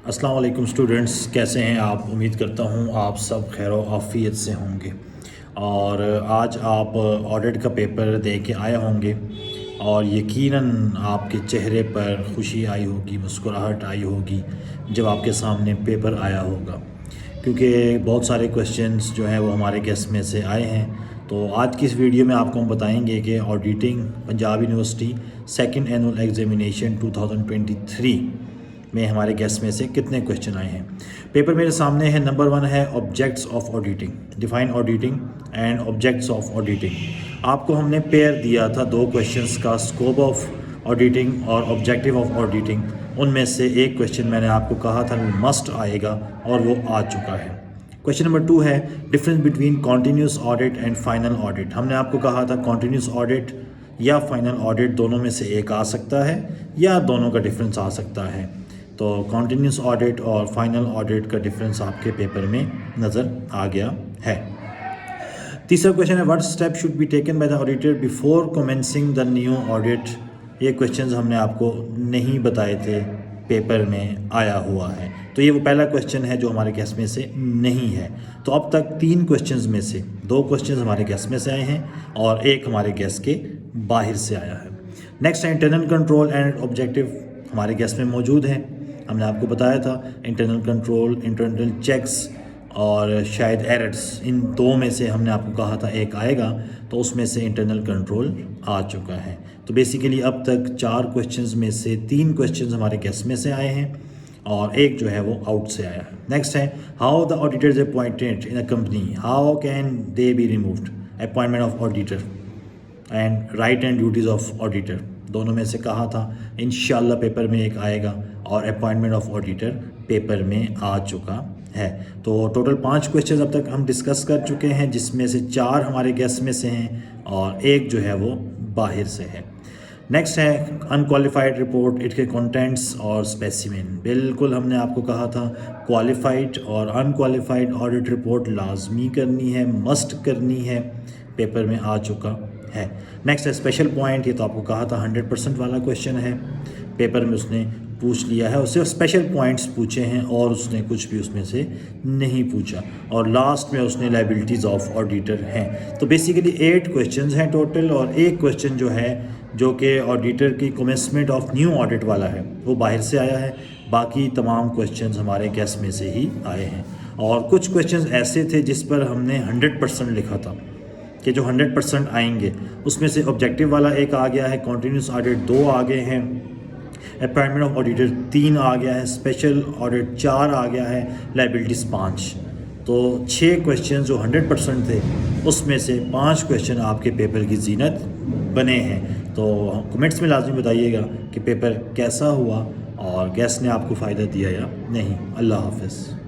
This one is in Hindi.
अस्सलाम वालेकुम स्टूडेंट्स, कैसे हैं आप? उम्मीद करता हूँ आप सब खैर आफ़ियत से होंगे। और आज आप ऑडिट का पेपर दे के आए होंगे और यकीनन आपके चेहरे पर खुशी आई होगी, मुस्कुराहट आई होगी जब आपके सामने पेपर आया होगा, क्योंकि बहुत सारे क्वेश्चंस जो हैं वो हमारे गेस्ट में से आए हैं। तो आज की इस वीडियो में आपको हम बताएंगे कि auditing Punjab university second annual examination 2023 में हमारे गेस्ट में से कितने क्वेश्चन आए हैं। पेपर मेरे सामने है। नंबर 1 है objects of auditing, define auditing and objects of auditing. आपको हमने पेयर दिया था 2 क्वेश्चंस का, स्कोप ऑफ ऑडिटिंग और ऑब्जेक्टिव ऑफ ऑडिटिंग। उनमें से एक क्वेश्चन मैंने आपको कहा था वो मस्ट आएगा और वो आ चुका है। क्वेश्चन नंबर 2 है difference between continuous audit and final audit. हमने आपको कहा था कॉन्टीन्यूस ऑडिट या फाइनल ऑडिट दोनों में से एक आ सकता है या दोनों का डिफरेंस आ सकता है। तो कॉन्टीन्यूस ऑडिट और फाइनल ऑडिट का डिफरेंस आपके पेपर में नज़र आ गया है। तीसरा क्वेश्चन है what step should be taken by the auditor before commencing the new audit. ये क्वेश्चंस हमने आपको नहीं बताए थे, पेपर में आया हुआ है। तो ये वो पहला क्वेश्चन है जो हमारे गेस्ट में से नहीं है। तो अब तक 3 क्वेश्चंस में से 2 क्वेश्चंस हमारे गेस्ट में से आए हैं और एक हमारे गेस्ट के बाहर से आया है। नेक्स्ट है इंटरनल कंट्रोल एंड ऑब्जेक्टिव, हमारे गेस्ट में मौजूद है। हमने आपको बताया था इंटरनल कंट्रोल, इंटरनल चेक्स और शायद एरर्स, इन 2 में से हमने आपको कहा था एक आएगा, तो उसमें से इंटरनल कंट्रोल आ चुका है। तो बेसिकली अब तक 4 क्वेश्चंस में से 3 क्वेश्चंस हमारे गेस्ट में से आए हैं और एक जो है वो आउट से आया है। नेक्स्ट है how the auditors appointed in a company, how can they be removed, appointment of auditor and right and duties of auditor. दोनों में से कहा था इंशाल्लाह पेपर में एक आएगा और अपॉइंटमेंट ऑफ ऑडिटर पेपर में आ चुका है। तो टोटल 5 क्वेश्चन अब तक हम डिस्कस कर चुके हैं, जिसमें से 4 हमारे गेस्ट में से हैं और एक जो है वो बाहर से है। नेक्स्ट है अनक्वालिफाइड रिपोर्ट, इसके कंटेंट्स और स्पेसिमेन। बिल्कुल हमने आपको कहा था क्वालिफाइड और अनक्वालिफाइड ऑडिट रिपोर्ट लाजमी करनी है, मस्ट करनी है, पेपर में आ चुका है। नेक्स्ट है स्पेशल पॉइंट, ये तो आपको कहा था 100% वाला क्वेश्चन है, पेपर में उसने पूछ लिया है, उससे स्पेशल पॉइंट्स पूछे हैं और उसने कुछ भी उसमें से नहीं पूछा। और लास्ट में उसने लायबिलिटीज़ ऑफ ऑडिटर हैं। तो बेसिकली 8 क्वेश्चंस हैं टोटल और एक क्वेश्चन जो है जो कि ऑडिटर की कमेंसमेंट ऑफ न्यू ऑडिट वाला है वो बाहर से आया है। बाकी तमाम क्वेश्चंस हमारे गेस्ट में से ही आए हैं और कुछ क्वेश्चंस ऐसे थे जिस पर हमने 100% लिखा था कि जो 100% आएंगे, उसमें से ऑब्जेक्टिव वाला एक आ गया है, कॉन्टीन्यूस ऑडिट 2 आ गए हैं, अपॉइंटमेंट ऑफ ऑडिटर 3 आ गया है, स्पेशल ऑडिट 4 आ गया है, लायबिलिटीज़ 5। तो 6 क्वेश्चन जो 100% थे उसमें से 5 क्वेश्चन आपके पेपर की जीनत बने हैं। तो कमेंट्स में लाजमी बताइएगा कि पेपर कैसा हुआ और गेस्ट ने आपको फ़ायदा दिया या नहीं। अल्लाह हाफ़िज़।